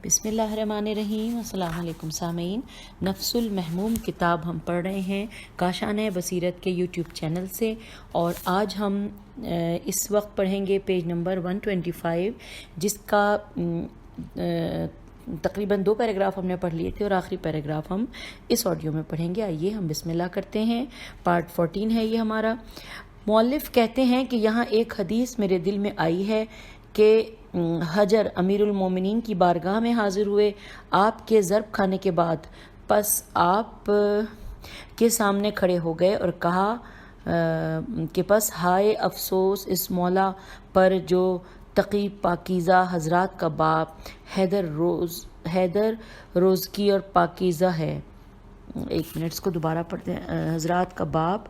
بسم اللہ الرحمن الرحیم۔ السلام علیکم سامعین، نفس المحموم کتاب ہم پڑھ رہے ہیں کاشانہ بصیرت کے یوٹیوب چینل سے، اور آج ہم اس وقت پڑھیں گے پیج نمبر 125، جس کا تقریباً 2 پیراگراف ہم نے پڑھ لیے تھے اور آخری پیراگراف ہم اس آڈیو میں پڑھیں گے۔ آئیے ہم بسم اللہ کرتے ہیں۔ پارٹ 14 ہے یہ ہمارا۔ مؤلف کہتے ہیں کہ یہاں ایک حدیث میرے دل میں آئی ہے کہ حجر امیر المومنین کی بارگاہ میں حاضر ہوئے آپ کے ضرب کھانے کے بعد، پس آپ کے سامنے کھڑے ہو گئے اور کہا کہ پس ہائے افسوس اس مولا پر جو تقی پاکیزہ حضرات کا باپ حیدر روزکی اور پاکیزہ ہے۔ ایک منٹ اس کو دوبارہ پڑھتے ہیں۔ حضرات کا باپ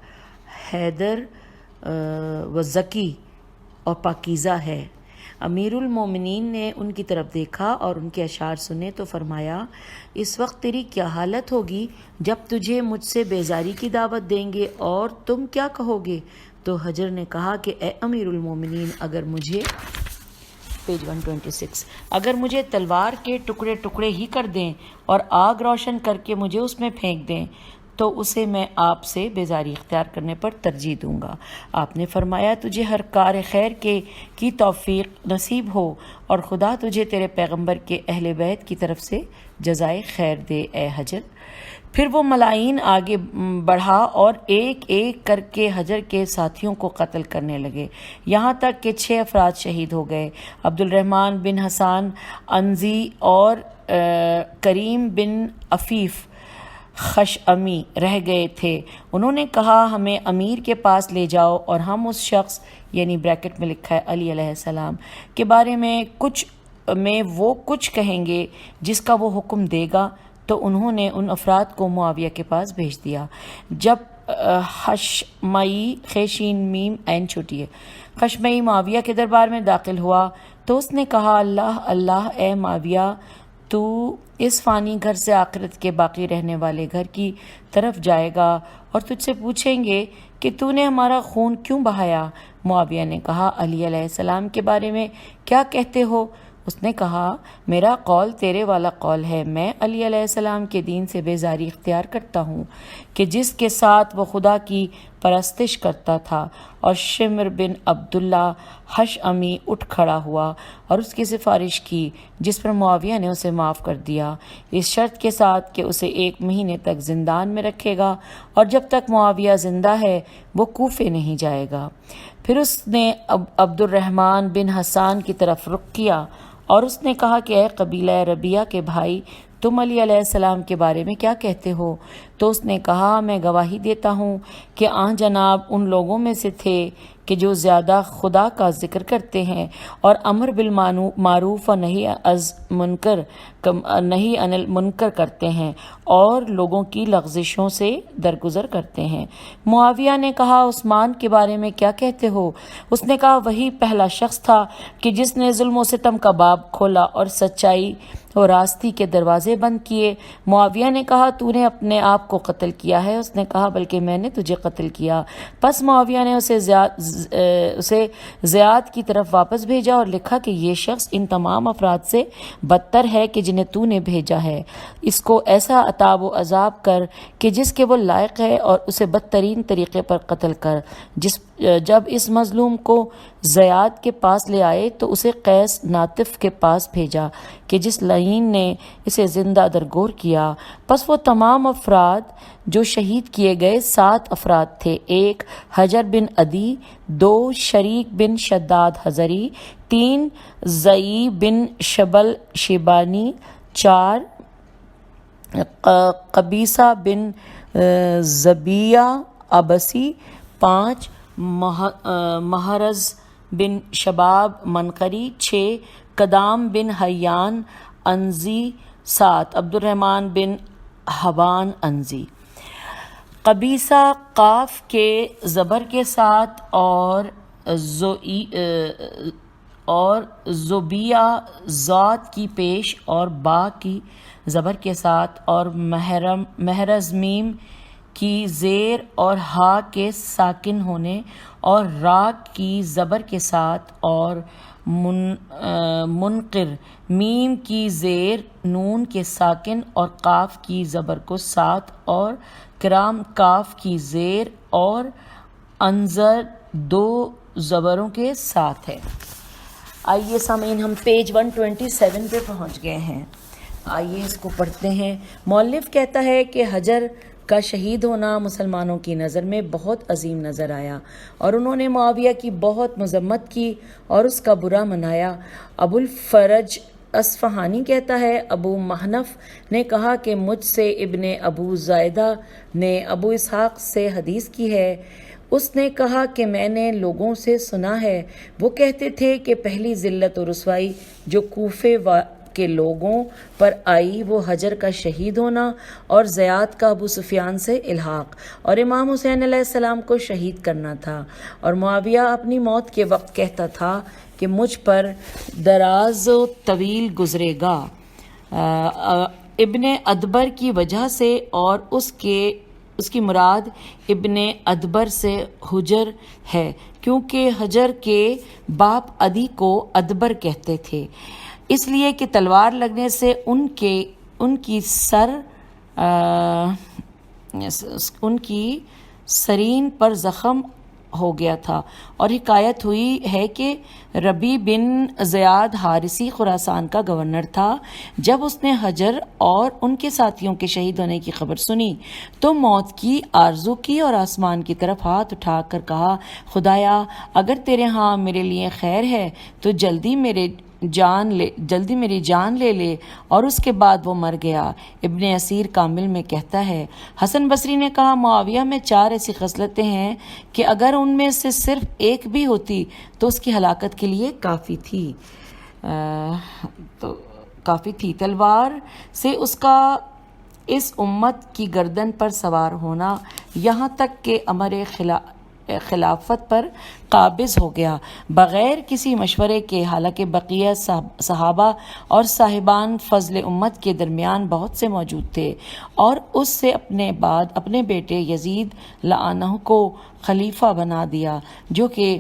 حیدر و زکی اور پاکیزہ ہے۔ امیر المومنین نے ان کی طرف دیکھا اور ان کے اشعار سنے تو فرمایا، اس وقت تیری کیا حالت ہوگی جب تجھے مجھ سے بیزاری کی دعوت دیں گے اور تم کیا کہو گے؟ تو حجر نے کہا کہ اے امیر المومنین، اگر مجھے پیج 126 اگر مجھے تلوار کے ٹکڑے ٹکڑے ہی کر دیں اور آگ روشن کر کے مجھے اس میں پھینک دیں تو اسے میں آپ سے بیزاری اختیار کرنے پر ترجیح دوں گا۔ آپ نے فرمایا، تجھے ہر کار خیر کی توفیق نصیب ہو اور خدا تجھے تیرے پیغمبر کے اہل بیت کی طرف سے جزائے خیر دے اے حجر۔ پھر وہ ملائین آگے بڑھا اور ایک ایک کر کے حجر کے ساتھیوں کو قتل کرنے لگے، یہاں تک کہ 6 افراد شہید ہو گئے۔ عبد الرحمن بن حسان عنزی اور کریم بن عفیف خشعمی رہ گئے تھے۔ انہوں نے کہا، ہمیں امیر کے پاس لے جاؤ اور ہم اس شخص، یعنی بریکٹ میں لکھا ہے علی علیہ السلام، کے بارے میں وہ کچھ کہیں گے جس کا وہ حکم دے گا۔ تو انہوں نے ان افراد کو معاویہ کے پاس بھیج دیا۔ جب خشمعی خیشین میم عین چھوٹی ہے خشمعی معاویہ کے دربار میں داخل ہوا تو اس نے کہا، اللہ اللہ، اے معاویہ، تو اس فانی گھر سے آخرت کے باقی رہنے والے گھر کی طرف جائے گا اور تجھ سے پوچھیں گے کہ تو نے ہمارا خون کیوں بہایا؟ معاویہ نے کہا، علی علیہ السلام کے بارے میں کیا کہتے ہو؟ اس نے کہا، میرا قول تیرے والا قول ہے، میں علی علیہ السلام کے دین سے بیزاری اختیار کرتا ہوں کہ جس کے ساتھ وہ خدا کی پرستش کرتا تھا۔ اور شمر بن عبداللہ خشعمی اٹھ کھڑا ہوا اور اس کی سفارش کی، جس پر معاویہ نے اسے معاف کر دیا، اس شرط کے ساتھ کہ اسے 1 مہینے تک زندان میں رکھے گا اور جب تک معاویہ زندہ ہے وہ کوفے نہیں جائے گا۔ پھر اس نے عبد الرحمن بن حسان کی طرف رخ کیا اور اس نے کہا کہ اے قبیلہ ربیہ کے بھائی، تم علی علیہ السلام کے بارے میں کیا کہتے ہو؟ تو اس نے کہا، میں گواہی دیتا ہوں کہ آن جناب ان لوگوں میں سے تھے کہ جو زیادہ خدا کا ذکر کرتے ہیں اور امر بالمعروف اور نہی عن المنکر کرتے ہیں اور لوگوں کی لغزشوں سے درگزر کرتے ہیں۔ معاویہ نے کہا، عثمان کے بارے میں کیا کہتے ہو؟ اس نے کہا، وہی پہلا شخص تھا کہ جس نے ظلم و ستم کا باب کھولا اور سچائی اور راستی کے دروازے بند کیے۔ معاویہ نے کہا، تو نے اپنے آپ کو قتل کیا ہے؟ اس نے کہا، بلکہ میں نے تجھے قتل کیا۔ پس معاویہ نے اسے زیاد کی طرف واپس بھیجا اور لکھا کہ یہ شخص ان تمام افراد سے بدتر ہے کہ جنہیں تو نے بھیجا ہے، اس کو ایسا عتاب و عذاب کر کہ جس کے وہ لائق ہے اور اسے بدترین طریقے پر قتل کر۔ جب اس مظلوم کو زیاد کے پاس لے آئے تو اسے قیس ناطف کے پاس بھیجا کہ جس لعین نے اسے زندہ درگور کیا۔ پس وہ تمام افراد جو شہید کیے گئے 7 افراد تھے: 1 حجر بن عدی، 2 شریک بن شداد حضری، 3 زئی بن شبل شیبانی، 4 قبیصہ بن زبیہ عبسی، 5 محرز بن شباب منقری، 6 قدام بن حیان عنزی، 7 عبد الرحمن بن حبان عنزی۔ قبیصہ قاف کے زبر کے ساتھ اور زبیہ ذات کی پیش اور با کی زبر کے ساتھ اور محرز میم کی زیر اور ہا کے ساکن ہونے اور را کی زبر کے ساتھ اور منقر، میم کی زیر نون کے ساکن اور قاف کی زبر کو ساتھ، اور کرام کاف کی زیر اور انظر دو زبروں کے ساتھ ہے۔ آئیے سامعین ہم پیج 127 پہ پہنچ گئے ہیں، آئیے اس کو پڑھتے ہیں۔ مؤلف کہتا ہے کہ حجر کا شہید ہونا مسلمانوں کی نظر میں بہت عظیم نظر آیا اور انہوں نے معاویہ کی بہت مذمت کی اور اس کا برا منایا۔ ابو الفرج اصفہانی کہتا ہے ابو محنف نے کہا کہ مجھ سے ابن ابو زائدہ نے ابو اسحاق سے حدیث کی ہے، اس نے کہا کہ میں نے لوگوں سے سنا ہے، وہ کہتے تھے کہ پہلی ذلت و رسوائی جو کوفے کے لوگوں پر آئی وہ حجر کا شہید ہونا اور زیاد کا ابو سفیان سے الحاق اور امام حسین علیہ السلام کو شہید کرنا تھا، اور معاویہ اپنی موت کے وقت کہتا تھا کہ مجھ پر دراز و طویل گزرے گا ابن ادبر کی وجہ سے، اور اس کی مراد ابن ادبر سے حجر ہے، کیونکہ حجر کے باپ عدی کو ادبر کہتے تھے، اس لیے کہ تلوار لگنے سے ان کی سرین پر زخم ہو گیا تھا، اور حکایت ہوئی ہے کہ ربی بن زیاد حارثی خراسان کا گورنر تھا۔ جب اس نے حجر اور ان کے ساتھیوں کے شہید ہونے کی خبر سنی تو موت کی آرزو کی اور آسمان کی طرف ہاتھ اٹھا کر کہا، خدایا اگر تیرے ہاں میرے لیے خیر ہے تو جلدی میری جان لے لے، اور اس کے بعد وہ مر گیا۔ ابن اسیر کامل میں کہتا ہے حسن بصری نے کہا معاویہ میں 4 ایسی خصلتیں ہیں کہ اگر ان میں سے صرف ایک بھی ہوتی تو اس کی ہلاکت کے لیے کافی تھی۔ تلوار سے اس کا اس امت کی گردن پر سوار ہونا یہاں تک کہ امر خلافت پر قابض ہو گیا بغیر کسی مشورے کے، حالانکہ بقیہ صحابہ اور صاحبان فضل امت کے درمیان بہت سے موجود تھے، اور اس سے اپنے بعد اپنے بیٹے یزید لعنہ کو خلیفہ بنا دیا، جو کہ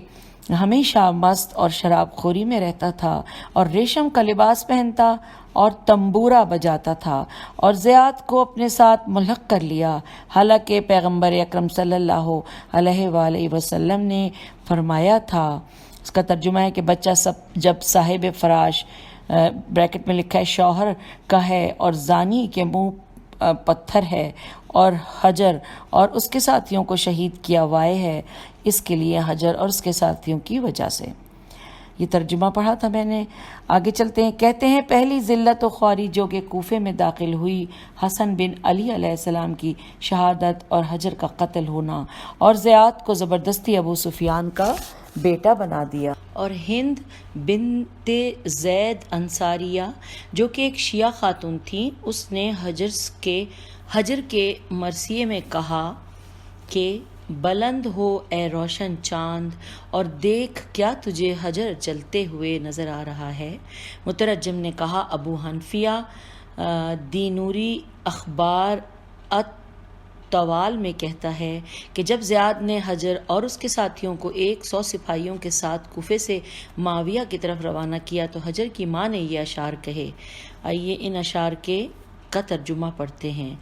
ہمیشہ مست اور شراب خوری میں رہتا تھا اور ریشم کا لباس پہنتا اور تنبورہ بجاتا تھا، اور زیاد کو اپنے ساتھ ملحق کر لیا، حالانکہ پیغمبر اکرم صلی اللہ علیہ وآلہ وسلم نے فرمایا تھا۔ اس کا ترجمہ ہے کہ بچہ جب صاحب فراش بریکٹ میں لکھا ہے شوہر کا ہے اور زانی کے منہ پتھر ہے، اور حجر اور اس کے ساتھیوں کو شہید کیا وائے ہے، اس کے لیے حجر اور اس کے ساتھیوں کی وجہ سے۔ یہ ترجمہ پڑھا تھا میں نے، آگے چلتے ہیں۔ کہتے ہیں پہلی ذلت و خواری جو کہ کوفے میں داخل ہوئی حسن بن علی علیہ السلام کی شہادت اور حجر کا قتل ہونا، اور زیاد کو زبردستی ابو سفیان کا بیٹا بنا دیا، اور ہند بنت زید انصاریہ جو کہ ایک شیعہ خاتون تھی، اس نے حجر کے مرثیے میں کہا کہ بلند ہو اے روشن چاند اور دیکھ کیا تجھے حجر چلتے ہوئے نظر آ رہا ہے۔ مترجم نے کہا ابو حنفیہ دینوری اخبار الطوال میں کہتا ہے کہ جب زیاد نے حجر اور اس کے ساتھیوں کو 100 سپاہیوں کے ساتھ کوفے سے معاویہ کی طرف روانہ کیا تو حجر کی ماں نے یہ اشعار کہے۔ آئیے ان اشعار کا ترجمہ پڑھتے ہیں۔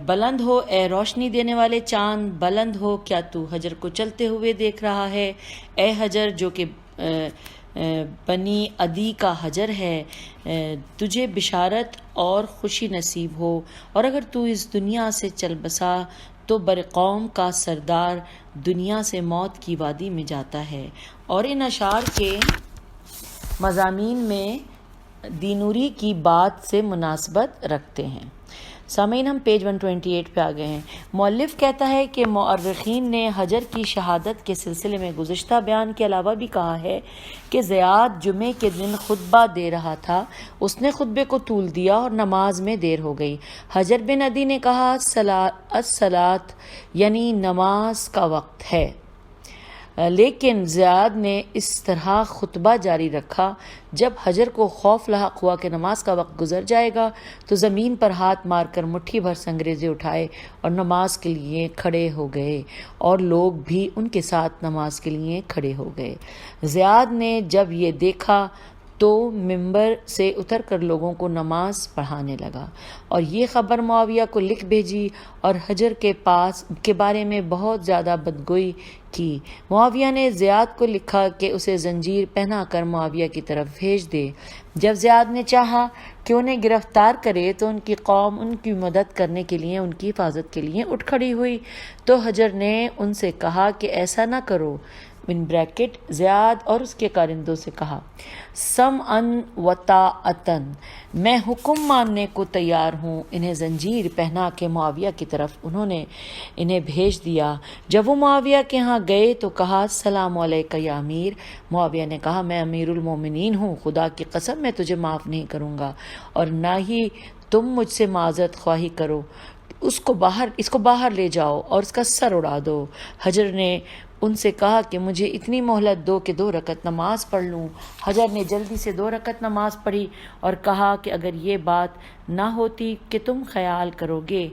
بلند ہو اے روشنی دینے والے چاند، بلند ہو کیا تو حجر کو چلتے ہوئے دیکھ رہا ہے؟ اے حجر جو کہ بنی عدی کا حجر ہے، تجھے بشارت اور خوشی نصیب ہو، اور اگر تو اس دنیا سے چل بسا تو بر قوم کا سردار دنیا سے موت کی وادی میں جاتا ہے۔ اور ان اشعار کے مضامین میں دینوری کی بات سے مناسبت رکھتے ہیں۔ سامعین ہم پیج 128 پہ آ گئے ہیں۔ مؤلف کہتا ہے کہ مورخین نے حجر کی شہادت کے سلسلے میں گزشتہ بیان کے علاوہ بھی کہا ہے کہ زیاد جمعے کے دن خطبہ دے رہا تھا، اس نے خطبے کو طول دیا اور نماز میں دیر ہو گئی۔ حجر بن عدی نے کہا الصلاۃ یعنی نماز کا وقت ہے۔ لیکن زیاد نے اس طرح خطبہ جاری رکھا، جب حجر کو خوف لاحق ہوا کہ نماز کا وقت گزر جائے گا تو زمین پر ہاتھ مار کر مٹھی بھر سنگریزے اٹھائے اور نماز کے لیے کھڑے ہو گئے، اور لوگ بھی ان کے ساتھ نماز کے لیے کھڑے ہو گئے۔ زیاد نے جب یہ دیکھا تو ممبر سے اتر کر لوگوں کو نماز پڑھانے لگا اور یہ خبر معاویہ کو لکھ بھیجی اور حجر کے بارے میں بہت زیادہ بدگوئی کی۔ معاویہ نے زیاد کو لکھا کہ اسے زنجیر پہنا کر معاویہ کی طرف بھیج دے۔ جب زیاد نے چاہا کہ انہیں گرفتار کرے تو ان کی قوم ان کی مدد کرنے کے لیے، ان کی حفاظت کے لیے اٹھ کھڑی ہوئی، تو حجر نے ان سے کہا کہ ایسا نہ کرو۔ زیاد اور اس کے کارندوں سے کہا، سمعن و طاعتن، میں حکم ماننے کو تیار ہوں۔ انہیں زنجیر پہنا کے معاویہ کی طرف انہوں نے انہیں بھیج دیا۔ جب وہ معاویہ کے ہاں گئے تو کہا، السلام علیکہ یا امیر۔ معاویہ نے کہا، میں امیر المومنین ہوں، خدا کی قسم میں تجھے معاف نہیں کروں گا اور نہ ہی تم مجھ سے معذرت خواہی کرو۔ اس کو باہر لے جاؤ اور اس کا سر اڑا دو۔ حجر نے ان سے کہا کہ مجھے اتنی مہلت دو کہ 2 رکعت نماز پڑھ لوں۔ حجر نے جلدی سے 2 رکعت نماز پڑھی اور کہا کہ اگر یہ بات نہ ہوتی کہ تم خیال کرو گے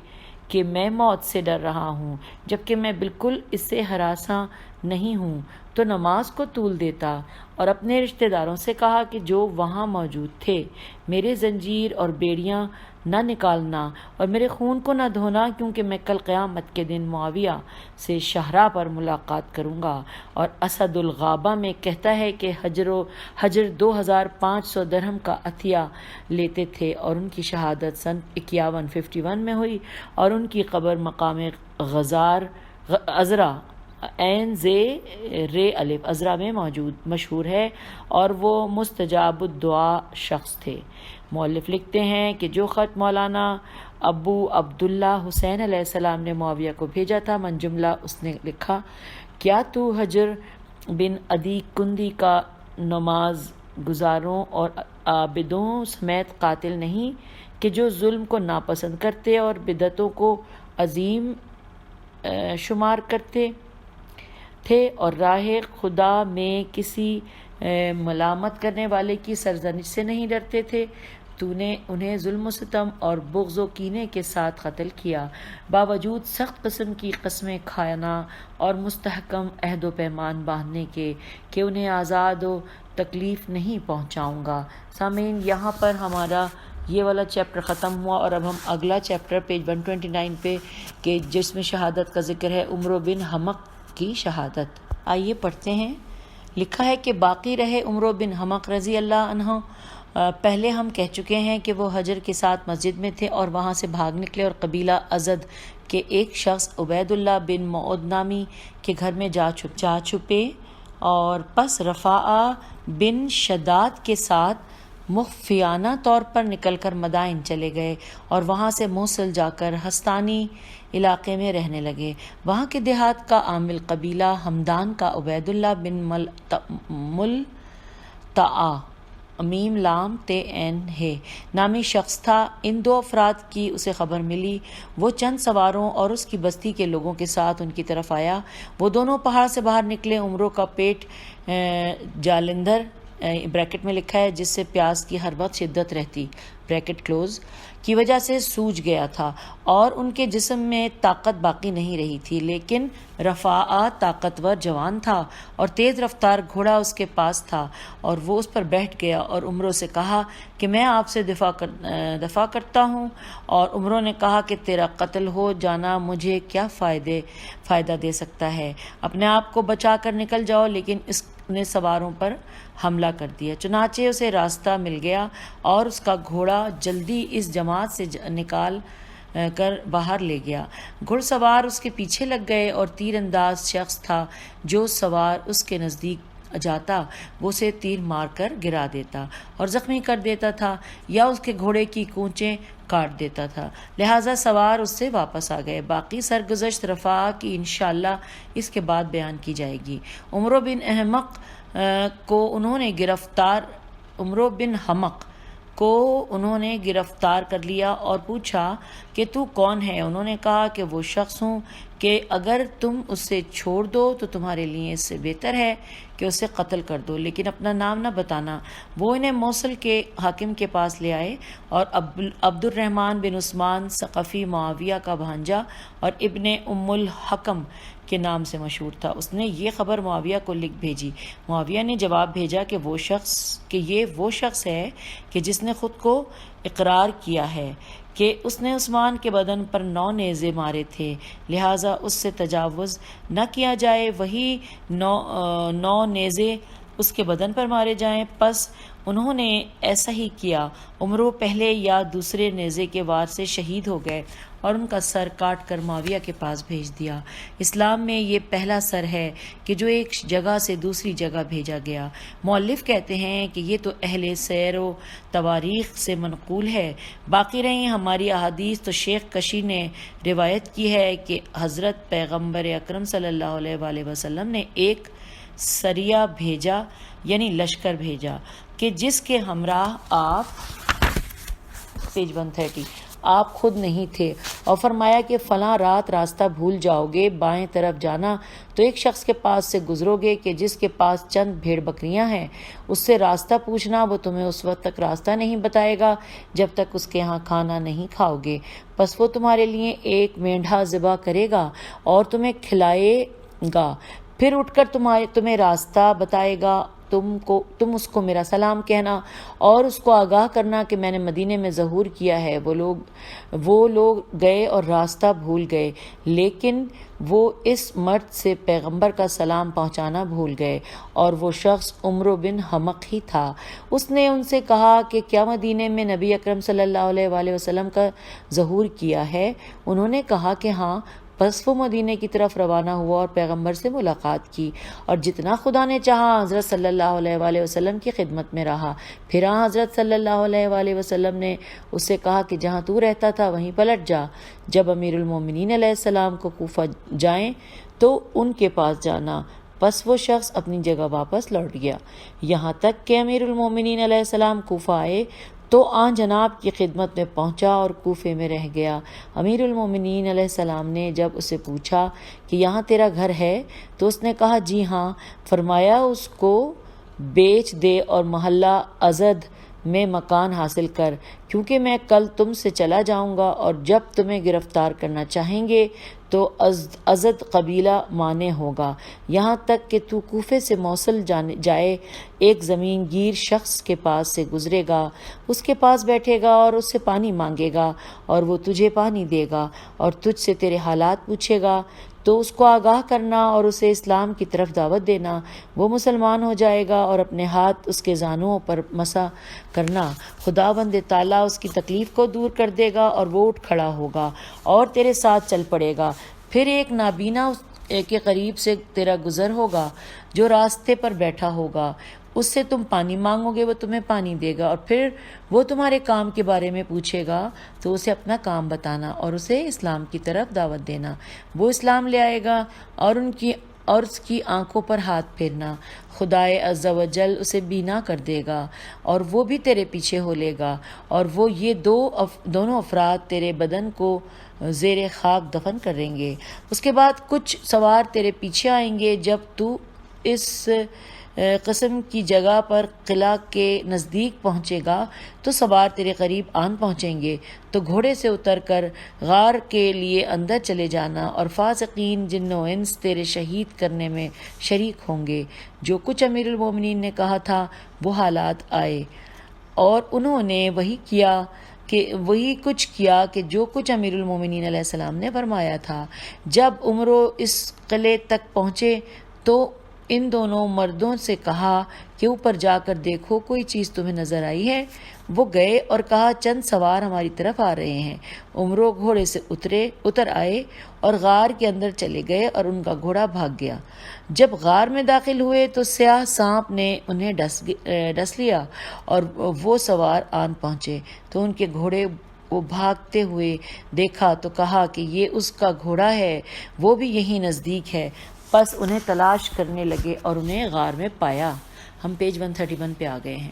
کہ میں موت سے ڈر رہا ہوں جبکہ میں بالکل اس سے ہراساں نہیں ہوں تو نماز کو طول دیتا، اور اپنے رشتہ داروں سے کہا کہ جو وہاں موجود تھے میرے زنجیر اور بیڑیاں نہ نکالنا اور میرے خون کو نہ دھونا، کیونکہ میں کل قیامت کے دن معاویہ سے شاہراہ پر ملاقات کروں گا۔ اور اسد الغابہ میں کہتا ہے کہ حجر 2500 درہم کا عطیہ لیتے تھے، اور ان کی شہادت سن 51 میں ہوئی، اور ان کی قبر مقام عذرا عین زے رے الف عذرا میں مشہور ہے، اور وہ مستجاب الدعا شخص تھے۔ مؤلف لکھتے ہیں کہ جو خط مولانا ابو عبداللہ حسین علیہ السلام نے معاویہ کو بھیجا تھا، من جملہ اس نے لکھا، کیا تو حجر بن عدی کندی کا نماز گزاروں اور عابدوں سمیت قاتل نہیں، کہ جو ظلم کو ناپسند کرتے اور بدعتوں کو عظیم شمار کرتے تھے اور راہ خدا میں کسی ملامت کرنے والے کی سرزنش سے نہیں ڈرتے تھے، تو نے انہیں ظلم و ستم اور بغض و کینے کے ساتھ قتل کیا، باوجود سخت قسم کی قسمیں کھانا اور مستحکم عہد و پیمان باندھنے کے کہ انہیں آزاد و تکلیف نہیں پہنچاؤں گا۔ سامعین، یہاں پر ہمارا یہ والا چیپٹر ختم ہوا، اور اب ہم اگلا چیپٹر پیج 129 پہ کہ جس میں شہادت کا ذکر ہے، عمرو بن حمق کی شہادت۔ آئیے پڑھتے ہیں۔ لکھا ہے کہ باقی رہے عمرو بن حمق رضی اللہ عنہ۔ پہلے ہم کہہ چکے ہیں کہ وہ حجر کے ساتھ مسجد میں تھے اور وہاں سے بھاگ نکلے اور قبیلہ ازد کے ایک شخص عبید اللہ بن معد نامی کے گھر میں جا چھپے، اور پس رفاعہ بن شداد کے ساتھ مخفیانہ طور پر نکل کر مدائن چلے گئے اور وہاں سے موصل جا کر ہستانی علاقے میں رہنے لگے۔ وہاں کے دیہات کا عامل قبیلہ ہمدان کا عبید اللہ بن ملتع میم لام تے این ہے نامی شخص تھا۔ ان 2 افراد کی اسے خبر ملی۔ وہ چند سواروں اور اس کی بستی کے لوگوں کے ساتھ ان کی طرف آیا۔ وہ دونوں پہاڑ سے باہر نکلے۔ عمرو کا پیٹ جالندھر بریکٹ میں لکھا ہے جس سے پیاس کی ہر وقت شدت رہتی، بریکٹ کلوز، کی وجہ سے سوج گیا تھا اور ان کے جسم میں طاقت باقی نہیں رہی تھی، لیکن رفاعہ طاقتور جوان تھا اور تیز رفتار گھوڑا اس کے پاس تھا، اور وہ اس پر بیٹھ گیا اور عمرو سے کہا کہ میں آپ سے دفاع کرتا ہوں، اور عمرو نے کہا کہ تیرا قتل ہو جانا مجھے کیا فائدہ دے سکتا ہے، اپنے آپ کو بچا کر نکل جاؤ، لیکن اس نے سواروں پر حملہ کر دیا۔ چنانچہ اسے راستہ مل گیا اور اس کا گھوڑا جلدی اس جماعت سے نکال کر باہر لے گیا۔ گھڑ سوار اس کے پیچھے لگ گئے اور تیر انداز شخص تھا جو سوار اس کے نزدیک جاتا وہ اسے تیر مار کر گرا دیتا اور زخمی کر دیتا تھا یا اس کے گھوڑے کی کونچیں کاٹ دیتا تھا، لہٰذا سوار اس سے واپس آ گئے۔ باقی سرگزشت رفاعہ کی انشاءاللہ اس کے بعد بیان کی جائے گی۔ عمرو بن حمق کو انہوں نے گرفتار کر لیا اور پوچھا کہ تو کون ہے؟ انہوں نے کہا کہ وہ شخص ہوں کہ اگر تم اسے چھوڑ دو تو تمہارے لیے اس سے بہتر ہے کہ اسے قتل کر دو، لیکن اپنا نام نہ بتانا۔ وہ انہیں موصل کے حاکم کے پاس لے آئے، اور عبد الرحمن بن عثمان ثقفی معاویہ کا بھانجا اور ابن ام الحکم کے نام سے مشہور تھا، اس نے یہ خبر معاویہ کو لکھ بھیجی۔ معاویہ نے جواب بھیجا کہ یہ وہ شخص ہے کہ جس نے خود کو اقرار کیا ہے کہ اس نے عثمان کے بدن پر 9 نیزے مارے تھے، لہٰذا اس سے تجاوز نہ کیا جائے، وہی 9 نیزے اس کے بدن پر مارے جائیں۔ پس انہوں نے ایسا ہی کیا۔ عمرو پہلے یا دوسرے نیزے کے وار سے شہید ہو گئے اور ان کا سر کاٹ کر معاویہ کے پاس بھیج دیا۔ اسلام میں یہ پہلا سر ہے کہ جو ایک جگہ سے دوسری جگہ بھیجا گیا۔ مؤلف کہتے ہیں کہ یہ تو اہل سیر و تواریخ سے منقول ہے، باقی رہیں ہماری احادیث تو شیخ کشی نے روایت کی ہے کہ حضرت پیغمبر اکرم صلی اللہ علیہ وآلہ وسلم نے ایک سریہ بھیجا، یعنی لشکر بھیجا، کہ جس کے ہمراہ پیج 130 آپ خود نہیں تھے، اور فرمایا کہ فلاں رات راستہ بھول جاؤ گے، بائیں طرف جانا تو ایک شخص کے پاس سے گزرو گے کہ جس کے پاس چند بھیڑ بکریاں ہیں، اس سے راستہ پوچھنا، وہ تمہیں اس وقت تک راستہ نہیں بتائے گا جب تک اس کے ہاں کھانا نہیں کھاؤ گے، پس وہ تمہارے لیے ایک مینڈھا ذبح کرے گا اور تمہیں کھلائے گا، پھر اٹھ کر تمہیں راستہ بتائے گا، تم اس کو میرا سلام کہنا اور اس کو آگاہ کرنا کہ میں نے مدینے میں ظہور کیا ہے۔ وہ لوگ گئے اور راستہ بھول گئے، لیکن وہ اس مرد سے پیغمبر کا سلام پہنچانا بھول گئے، اور وہ شخص عمرو بن حمق ہی تھا۔ اس نے ان سے کہا کہ کیا مدینے میں نبی اکرم صلی اللہ علیہ وآلہ وسلم کا ظہور کیا ہے؟ انہوں نے کہا کہ ہاں۔ پس وہ مدینے کی طرف روانہ ہوا اور پیغمبر سے ملاقات کی، اور جتنا خدا نے چاہا حضرت صلی اللہ علیہ وآلہ وسلم کی خدمت میں رہا۔ پھر حضرت صلی اللہ علیہ وآلہ وسلم نے اس سے کہا کہ جہاں تو رہتا تھا وہیں پلٹ جا، جب امیر المومنین علیہ السلام کو کوفہ جائیں تو ان کے پاس جانا۔ پس وہ شخص اپنی جگہ واپس لوٹ گیا، یہاں تک کہ امیر المومنین علیہ السلام کوفہ آئے تو آن جناب کی خدمت میں پہنچا اور کوفے میں رہ گیا۔ امیر المومنین علیہ السلام نے جب اسے پوچھا کہ یہاں تیرا گھر ہے تو اس نے کہا جی ہاں۔ فرمایا اس کو بیچ دے اور محلہ ازد میں مکان حاصل کر، کیونکہ میں کل تم سے چلا جاؤں گا، اور جب تمہیں گرفتار کرنا چاہیں گے تو ازد قبیلہ مانے ہوگا، یہاں تک کہ تو کوفے سے موصل جائے ایک زمین گیر شخص کے پاس سے گزرے گا، اس کے پاس بیٹھے گا اور اس سے پانی مانگے گا، اور وہ تجھے پانی دے گا اور تجھ سے تیرے حالات پوچھے گا، تو اس کو آگاہ کرنا اور اسے اسلام کی طرف دعوت دینا، وہ مسلمان ہو جائے گا اور اپنے ہاتھ اس کے زانوؤں پر مسح کرنا، خداوند تعالیٰ اس کی تکلیف کو دور کر دے گا اور وہ اٹھ کھڑا ہوگا اور تیرے ساتھ چل پڑے گا۔ پھر ایک نابینا کے قریب سے تیرا گزر ہوگا جو راستے پر بیٹھا ہوگا، اس سے تم پانی مانگو گے، وہ تمہیں پانی دے گا، اور پھر وہ تمہارے کام کے بارے میں پوچھے گا تو اسے اپنا کام بتانا اور اسے اسلام کی طرف دعوت دینا، وہ اسلام لے آئے گا اور اس کی آنکھوں پر ہاتھ پھیرنا، خدائے عز و جل اسے بینا کر دے گا اور وہ بھی تیرے پیچھے ہو لے گا، اور وہ یہ دونوں افراد تیرے بدن کو زیر خاک دفن کریں گے۔ اس کے بعد کچھ سوار تیرے پیچھے آئیں گے، جب تو اس قسم کی جگہ پر قلعہ کے نزدیک پہنچے گا تو سوار تیرے قریب آن پہنچیں گے، تو گھوڑے سے اتر کر غار کے لیے اندر چلے جانا، اور فاسقین جن و انس تیرے شہید کرنے میں شریک ہوں گے۔ جو کچھ امیر المومنین نے کہا تھا وہ حالات آئے، اور انہوں نے وہی کچھ کیا کہ جو کچھ امیر المومنین علیہ السلام نے فرمایا تھا۔ جب عمرو اس قلعے تک پہنچے تو ان دونوں مردوں سے کہا کہ اوپر جا کر دیکھو کوئی چیز تمہیں نظر آئی ہے؟ وہ گئے اور کہا چند سوار ہماری طرف آ رہے ہیں۔ عمرو گھوڑے سے اتر آئے اور غار کے اندر چلے گئے اور ان کا گھوڑا بھاگ گیا۔ جب غار میں داخل ہوئے تو سیاہ سانپ نے انہیں ڈس لیا اور وہ سوار آن پہنچے تو ان کے گھوڑے وہ بھاگتے ہوئے دیکھا تو کہا کہ یہ اس کا گھوڑا ہے، وہ بھی یہیں نزدیک ہے۔ پس انہیں تلاش کرنے لگے اور انہیں غار میں پایا۔ ہم پیج 131 پہ آ گئے ہیں۔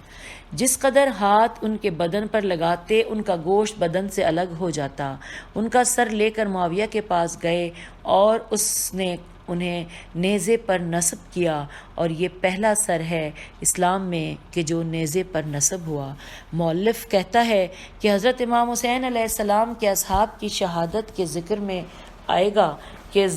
جس قدر ہاتھ ان کے بدن پر لگاتے ان کا گوشت بدن سے الگ ہو جاتا۔ ان کا سر لے کر معاویہ کے پاس گئے اور اس نے انہیں نیزے پر نصب کیا، اور یہ پہلا سر ہے اسلام میں کہ جو نیزے پر نصب ہوا۔ مؤلف کہتا ہے کہ حضرت امام حسین علیہ السلام کے اصحاب کی شہادت کے ذکر میں آئے گا کہ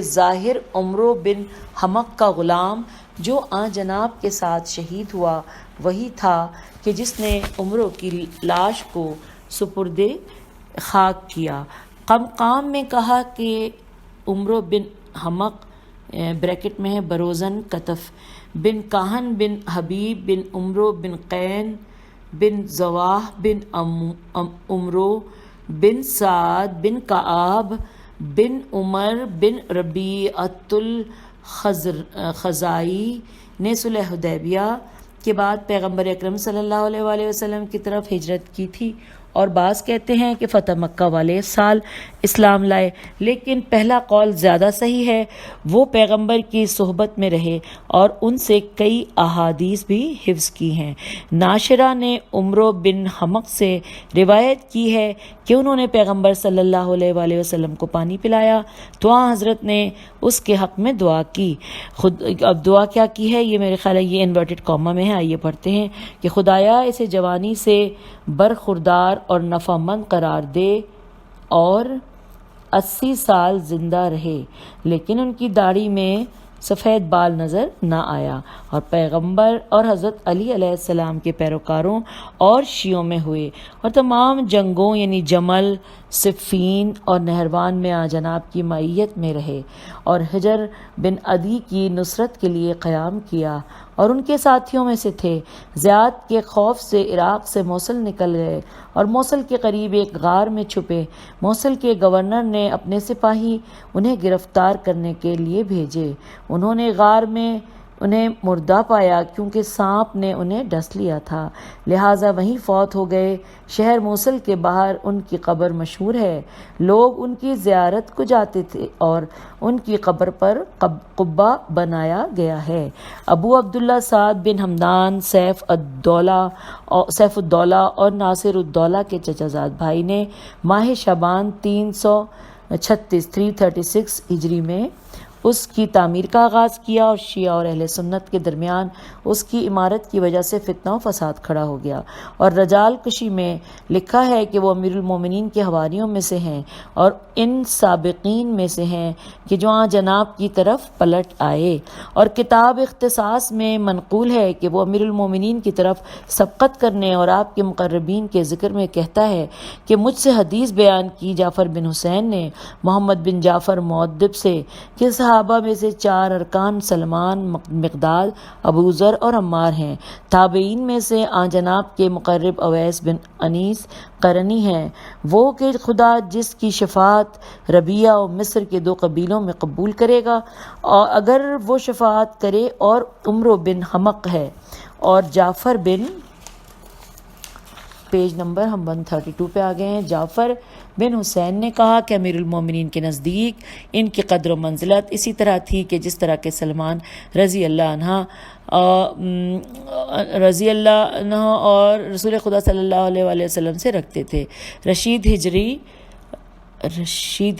ظاہر عمرو بن حمق کا غلام جو آن جناب کے ساتھ شہید ہوا وہی تھا کہ جس نے عمرو کی لاش کو سپرد خاک کیا۔ قام میں کہا کہ عمرو بن حمق بریکٹ میں ہے بروزن کتف بن کاہن بن حبیب بن عمرو بن قین بن زواح بن عمرو بن سعد بن کعب بن عمر بن ربیعۃ الخزاعی نے صلح حدیبیہ کے بعد پیغمبر اکرم صلی اللہ علیہ وآلہ وسلم کی طرف ہجرت کی تھی، اور بعض کہتے ہیں کہ فتح مکہ والے سال اسلام لائے، لیکن پہلا قول زیادہ صحیح ہے۔ وہ پیغمبر کی صحبت میں رہے اور ان سے کئی احادیث بھی حفظ کی ہیں۔ ناشرہ نے عمرو بن حمق سے روایت کی ہے کہ انہوں نے پیغمبر صلی اللہ علیہ وآلہ وسلم کو پانی پلایا تو آن حضرت نے اس کے حق میں دعا کی۔ اب دعا کیا کی ہے، یہ میرے خیال ہے یہ انورٹڈ کاما میں ہے، آئیے پڑھتے ہیں کہ خدایا اسے جوانی سے برخوردار اور نفع مند قرار دے اور 80 سال زندہ رہے، لیکن ان کی داڑھی میں سفید بال نظر نہ آیا، اور پیغمبر اور حضرت علی علیہ السلام کے پیروکاروں اور شیعوں میں ہوئے، اور تمام جنگوں یعنی جمل، صفین اور نہروان میں آن جناب کی معیت میں رہے، اور حجر بن عدی کی نصرت کے لیے قیام کیا، اور ان کے ساتھیوں میں سے تھے۔ زیاد کے خوف سے عراق سے موصل نکل گئے اور موصل کے قریب ایک غار میں چھپے۔ موصل کے گورنر نے اپنے سپاہی انہیں گرفتار کرنے کے لیے بھیجے۔ انہوں نے غار میں انہیں مردہ پایا کیونکہ سانپ نے انہیں ڈس لیا تھا، لہٰذا وہیں فوت ہو گئے۔ شہر موصل کے باہر ان کی قبر مشہور ہے، لوگ ان کی زیارت کو جاتے تھے اور ان کی قبر پر قبہ بنایا گیا ہے۔ ابو عبداللہ سعد بن حمدان سیف الدولہ اور ناصر الدولہ کے چچا زاد بھائی نے ماہ شعبان 336 ہجری میں اس کی تعمیر کا آغاز کیا، اور شیعہ اور اہل سنت کے درمیان اس کی عمارت کی وجہ سے فتنہ و فساد کھڑا ہو گیا۔ اور رجال کشی میں لکھا ہے کہ وہ امیر المومنین کے حواریوں میں سے ہیں اور ان سابقین میں سے ہیں کہ جو آن جناب کی طرف پلٹ آئے، اور کتاب اختصاص میں منقول ہے کہ وہ امیر المومنین کی طرف سبقت کرنے اور آپ کے مقربین کے ذکر میں کہتا ہے کہ مجھ سے حدیث بیان کی جعفر بن حسین نے محمد بن جعفر مؤدب سے کہ صحابہ میں سے 4 ارکان سلمان، مقداد، ابو ذر اور عمار ہیں۔ تابعین میں سے آن جناب کے مقرب اویس بن انیس قرنی ہیں، وہ کہ خدا جس کی شفاعت ربیعہ و مصر کے 2 قبیلوں میں قبول کرے گا، اور اگر وہ شفاعت کرے، اور عمرو بن حمق ہے، اور جعفر بن پیج نمبر ہم 132 پہ آ گئے ہیں۔ جعفر بن حسین نے کہا کہ امیر المومنین کے نزدیک ان کی قدر و منزلت اسی طرح تھی کہ جس طرح کے سلمان رضی اللہ عنہ اور رسول خدا صلی اللہ علیہ وآلہ وسلم سے رکھتے تھے۔ رشید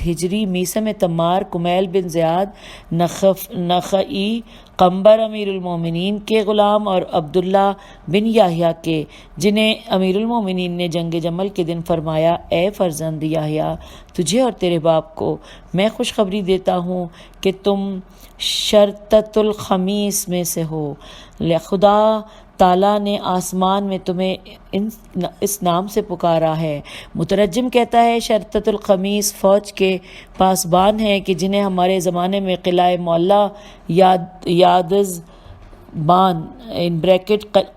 ہجری میسم تمار کمیل بن زیاد نخعی قنبر امیر المومنین کے غلام، اور عبداللہ بن یحییٰ کے، جنہیں امیر المومنین نے جنگ جمل کے دن فرمایا اے فرزند یحییٰ، تجھے اور تیرے باپ کو میں خوشخبری دیتا ہوں کہ تم شرطۃ الخمیس میں سے ہو، خدا تعالیٰ نے آسمان میں تمہیں اس نام سے پکارا ہے۔ مترجم کہتا ہے شرطۃ الخمیس فوج کے پاسبان ہیں کہ جنہیں ہمارے زمانے میں قلعہ معلیٰ یادز بان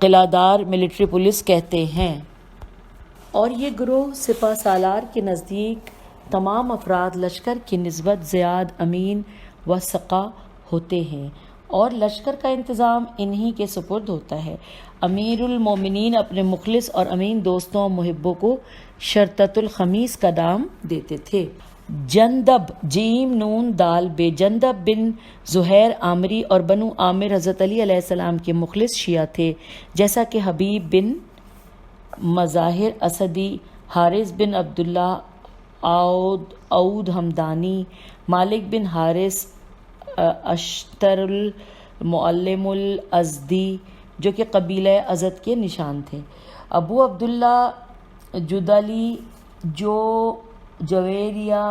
قلعہ دار ملٹری پولیس کہتے ہیں، اور یہ گروہ سپہ سالار کے نزدیک تمام افراد لشکر کی نسبت زیاد امین و ثقہ ہوتے ہیں، اور لشکر کا انتظام انہی کے سپرد ہوتا ہے۔ امیر المومنین اپنے مخلص اور امین دوستوں اور محبوں کو شرطۃ الخمیس کا نام دیتے تھے۔ جندب جیم نون دال بے جندب بن زہیر عامری اور بنو عامر حضرت علی علیہ السلام کے مخلص شیعہ تھے، جیسا کہ حبیب بن مظاہر اسدی، حارث بن عبداللہ عود ہمدانی، مالک بن حارث اشتر المعلم الازدی، جو کہ قبیلہ ازد کے نشان تھے، ابو عبداللہ جدلی جو جویریہ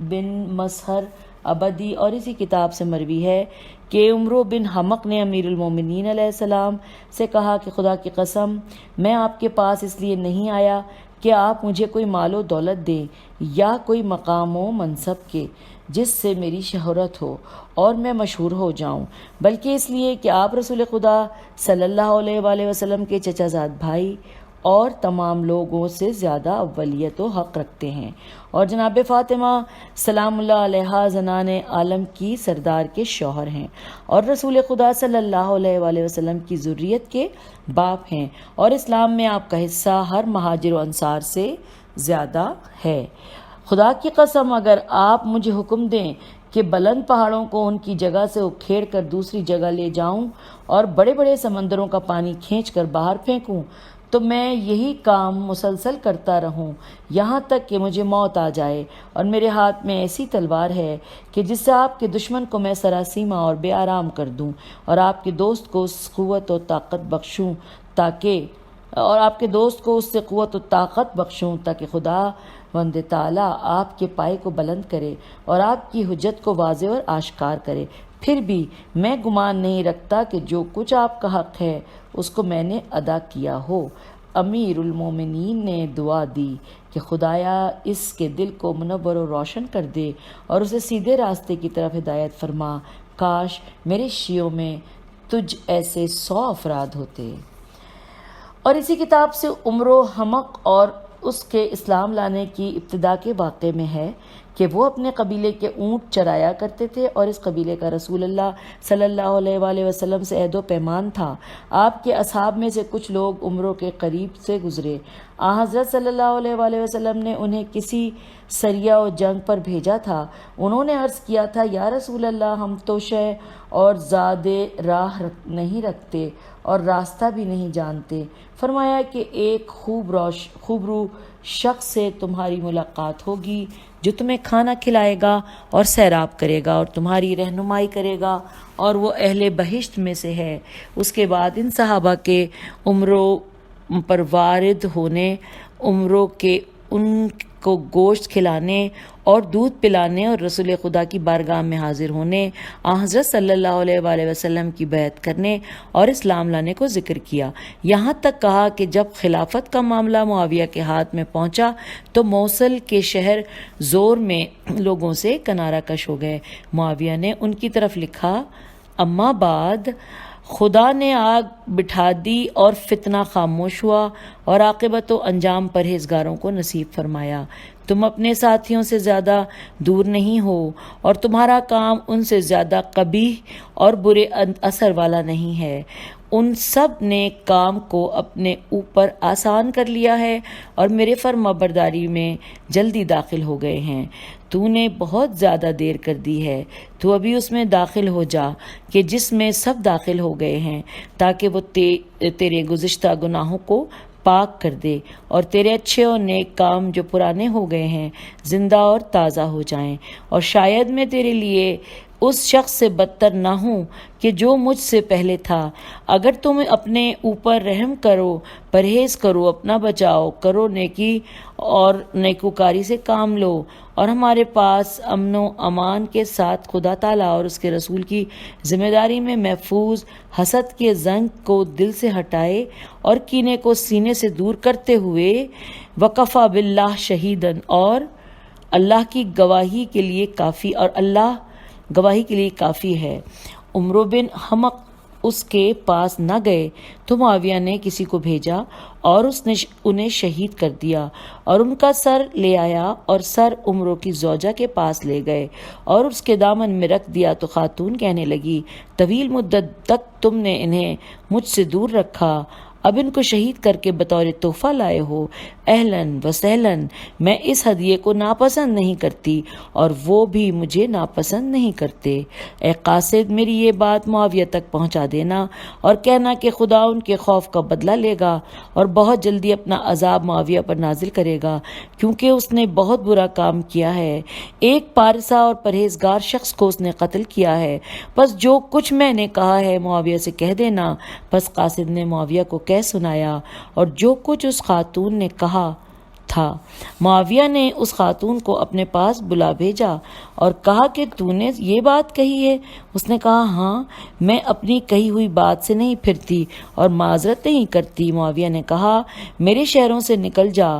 بن مسہر ابدی، اور اسی کتاب سے مروی ہے کہ عمرو بن حمق نے امیر المومنین علیہ السلام سے کہا کہ خدا کی قسم میں آپ کے پاس اس لیے نہیں آیا کہ آپ مجھے کوئی مال و دولت دیں یا کوئی مقام و منصب کے جس سے میری شہرت ہو اور میں مشہور ہو جاؤں، بلکہ اس لیے کہ آپ رسول خدا صلی اللہ علیہ وآلہ وسلم کے چچا زاد بھائی اور تمام لوگوں سے زیادہ اولیت و حق رکھتے ہیں، اور جناب فاطمہ سلام اللہ علیہا زنان عالم کی سردار کے شوہر ہیں، اور رسول خدا صلی اللہ علیہ وآلہ وسلم کی ذریت کے باپ ہیں، اور اسلام میں آپ کا حصہ ہر مہاجر و انصار سے زیادہ ہے۔ خدا کی قسم اگر آپ مجھے حکم دیں کہ بلند پہاڑوں کو ان کی جگہ سے اکھیڑ کر دوسری جگہ لے جاؤں اور بڑے بڑے سمندروں کا پانی کھینچ کر باہر پھینکوں تو میں یہی کام مسلسل کرتا رہوں یہاں تک کہ مجھے موت آ جائے، اور میرے ہاتھ میں ایسی تلوار ہے کہ جس سے آپ کے دشمن کو میں سراسیمہ اور بے آرام کر دوں، اور آپ کے دوست کو اس قوت و طاقت بخشوں تاکہ خدا وند تعالیٰ آپ کے پائے کو بلند کرے اور آپ کی حجت کو واضح اور آشکار کرے۔ پھر بھی میں گمان نہیں رکھتا کہ جو کچھ آپ کا حق ہے اس کو میں نے ادا کیا ہو۔ امیر المومنین نے دعا دی کہ خدایا اس کے دل کو منور و روشن کر دے اور اسے سیدھے راستے کی طرف ہدایت فرما، کاش میرے شیعوں میں تجھ ایسے 100 افراد ہوتے۔ اور اسی کتاب سے عمرو حمق اور اس کے اسلام لانے کی ابتدا کے واقعے میں ہے کہ وہ اپنے قبیلے کے اونٹ چرایا کرتے تھے، اور اس قبیلے کا رسول اللہ صلی اللہ علیہ وآلہ وسلم سے عہد و پیمان تھا۔ آپ کے اصحاب میں سے کچھ لوگ عمروں کے قریب سے گزرے، حضرت صلی اللہ علیہ وآلہ وسلم نے انہیں کسی سریہ و جنگ پر بھیجا تھا۔ انہوں نے عرض کیا تھا، یا رسول اللہ ہم تو شے اور زاد راہ نہیں رکھتے اور راستہ بھی نہیں جانتے۔ فرمایا کہ ایک خوبرو شخص سے تمہاری ملاقات ہوگی جو تمہیں کھانا کھلائے گا اور سیراب کرے گا اور تمہاری رہنمائی کرے گا، اور وہ اہل بہشت میں سے ہے۔ اس کے بعد ان صحابہ کے عمروں پر وارد ہونے، عمروں کے ان کو گوشت کھلانے اور دودھ پلانے اور رسول خدا کی بارگاہ میں حاضر ہونے، حضرت صلی اللہ علیہ وآلہ وسلم کی بیعت کرنے اور اسلام لانے کو ذکر کیا، یہاں تک کہا کہ جب خلافت کا معاملہ معاویہ کے ہاتھ میں پہنچا تو موصل کے شہر زور میں لوگوں سے کنارہ کش ہو گئے۔ معاویہ نے ان کی طرف لکھا، اما بعد خدا نے آگ بٹھا دی اور فتنہ خاموش ہوا اور عاقبت و انجام پرہیزگاروں کو نصیب فرمایا۔ تم اپنے ساتھیوں سے زیادہ دور نہیں ہو اور تمہارا کام ان سے زیادہ قبیح اور برے اثر والا نہیں ہے۔ ان سب نے کام کو اپنے اوپر آسان کر لیا ہے اور میرے فرما برداری میں جلدی داخل ہو گئے ہیں۔ تو نے بہت زیادہ دیر کر دی ہے، تو ابھی اس میں داخل ہو جا کہ جس میں سب داخل ہو گئے ہیں، تاکہ وہ تیرے گزشتہ گناہوں کو پاک کر دے اور تیرے اچھے اور نیک کام جو پرانے ہو گئے ہیں زندہ اور تازہ ہو جائیں، اور شاید میں تیرے لیے اس شخص سے بدتر نہ ہوں کہ جو مجھ سے پہلے تھا۔ اگر تم اپنے اوپر رحم کرو، پرہیز کرو، اپنا بچاؤ کرو، نیکی اور نیکوکاری سے کام لو، اور ہمارے پاس امن و امان کے ساتھ خدا تعالیٰ اور اس کے رسول کی ذمہ داری میں محفوظ، حسد کے زنگ کو دل سے ہٹائے اور کینے کو سینے سے دور کرتے ہوئے وکفا باللہ شہیدن، اور اللہ کی گواہی کے لیے کافی، اور اللہ گواہی کے لیے کافی ہے۔ عمرو بن حمق اس کے پاس نہ گئے تو معاویہ نے کسی کو بھیجا اور اس نے انہیں شہید کر دیا اور ان کا سر لے آیا اور سر عمرو کی زوجہ کے پاس لے گئے اور اس کے دامن میں رکھ دیا، تو خاتون کہنے لگی، طویل مدت تک تم نے انہیں مجھ سے دور رکھا، اب ان کو شہید کر کے بطور تحفہ لائے ہو، اہلاً و سہلاً، میں اس ہدیے کو ناپسند نہیں کرتی اور وہ بھی مجھے ناپسند نہیں کرتے۔ اے قاصد، میری یہ بات معاویہ تک پہنچا دینا اور کہنا کہ خدا ان کے خوف کا بدلہ لے گا اور بہت جلدی اپنا عذاب معاویہ پر نازل کرے گا، کیونکہ اس نے بہت برا کام کیا ہے۔ ایک پارسا اور پرہیزگار شخص کو اس نے قتل کیا ہے، بس جو کچھ میں نے کہا ہے معاویہ سے کہہ دینا۔ بس قاصد نے معاویہ کو کہہ سنایا اور جو کچھ اس خاتون نے کہا تھا۔ معاویہ نے اس خاتون کو اپنے پاس بلا بھیجا اور کہا کہ تو نے یہ بات کہی ہے؟ اس نے کہا ہاں، میں اپنی کہی ہوئی بات سے نہیں پھرتی اور معذرت نہیں کرتی۔ معاویہ نے کہا میرے شہروں سے نکل جا۔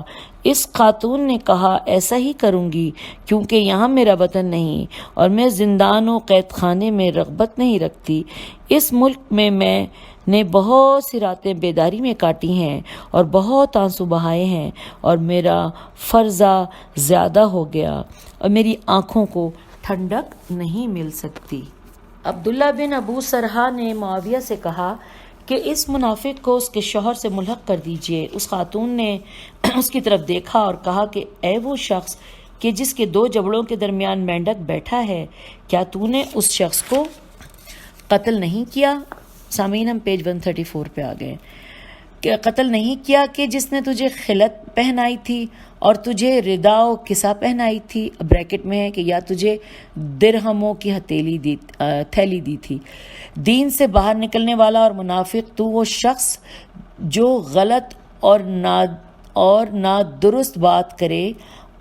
اس خاتون نے کہا ایسا ہی کروں گی، کیونکہ یہاں میرا وطن نہیں اور میں زندان و قید خانے میں رغبت نہیں رکھتی۔ اس ملک میں نے بہت سی راتیں بیداری میں کاٹی ہیں اور بہت آنسو بہائے ہیں، اور میرا فرضہ زیادہ ہو گیا اور میری آنکھوں کو ٹھنڈک نہیں مل سکتی۔ عبداللہ بن ابو سرحہ نے معاویہ سے کہا کہ اس منافق کو اس کے شوہر سے ملحق کر دیجئے۔ اس خاتون نے اس کی طرف دیکھا اور کہا کہ اے وہ شخص کہ جس کے دو جبڑوں کے درمیان مینڈک بیٹھا ہے، کیا تو نے اس شخص کو قتل نہیں کیا؟ سامعین، ہم پیج 134 پہ آ گئے۔ کہ قتل نہیں کیا کہ جس نے تجھے خلعت پہنائی تھی اور تجھے ردا و کسا پہنائی تھی، بریکٹ میں ہے کہ یا تجھے درہموں کی تھیلی دی تھی۔ دین سے باہر نکلنے والا اور منافق تو وہ شخص جو غلط اور نادرست بات کرے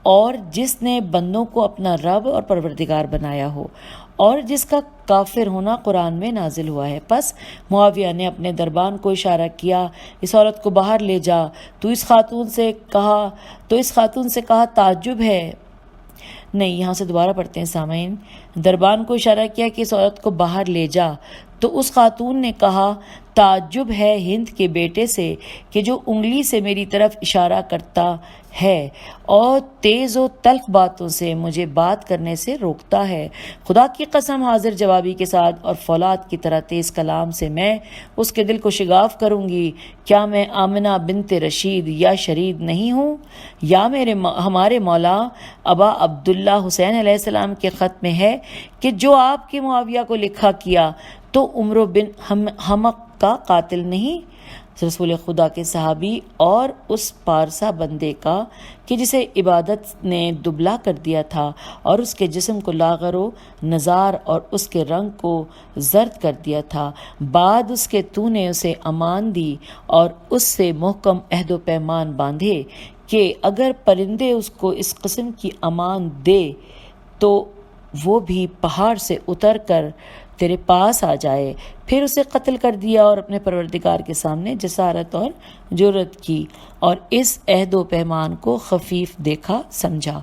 اور جس نے بندوں کو اپنا رب اور پروردگار بنایا ہو اور جس کا کافر ہونا قرآن میں نازل ہوا ہے۔ پس معاویہ نے اپنے دربان کو اشارہ کیا، اس عورت کو باہر لے جا۔ تو اس خاتون سے کہا تعجب ہے، نہیں، یہاں سے دوبارہ پڑھتے ہیں سامعین۔ دربان کو اشارہ کیا کہ اس عورت کو باہر لے جا، تو اس خاتون نے کہا تعجب ہے ہند کے بیٹے سے کہ جو انگلی سے میری طرف اشارہ کرتا ہے اور تیز و تلخ باتوں سے مجھے بات کرنے سے روکتا ہے۔ خدا کی قسم، حاضر جوابی کے ساتھ اور فولاد کی طرح تیز کلام سے میں اس کے دل کو شگاف کروں گی۔ کیا میں آمنہ بنت رشید یا شرید نہیں ہوں؟ یا ہمارے مولا ابا عبداللہ حسین علیہ السلام کے خط میں ہے کہ جو آپ کے معاویہ کو لکھا کیا تو عمرو بن حمق کا قاتل نہیں، رسول خدا کے صحابی اور اس پارسا بندے کا کہ جسے عبادت نے دبلا کر دیا تھا اور اس کے جسم کو لاغر و نزار اور اس کے رنگ کو زرد کر دیا تھا، بعد اس کے تو نے اسے امان دی اور اس سے محکم عہد و پیمان باندھے کہ اگر پرندے اس کو اس قسم کی امان دے تو وہ بھی پہاڑ سے اتر کر تیرے پاس آ جائے۔ پھر اسے قتل کر دیا اور اپنے پروردگار کے سامنے جسارت اور جرأت کی اور اس عہد و پیمان کو خفیف دیکھا سمجھا۔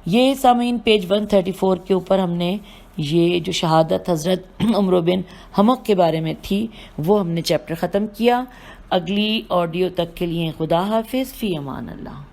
یہ سامعین پیج 134 کے اوپر ہم نے یہ جو شہادت حضرت عمرو بن حمق کے بارے میں تھی وہ ہم نے چیپٹر ختم کیا۔ اگلی آڈیو تک کے لیے خدا حافظ، فی امان اللہ۔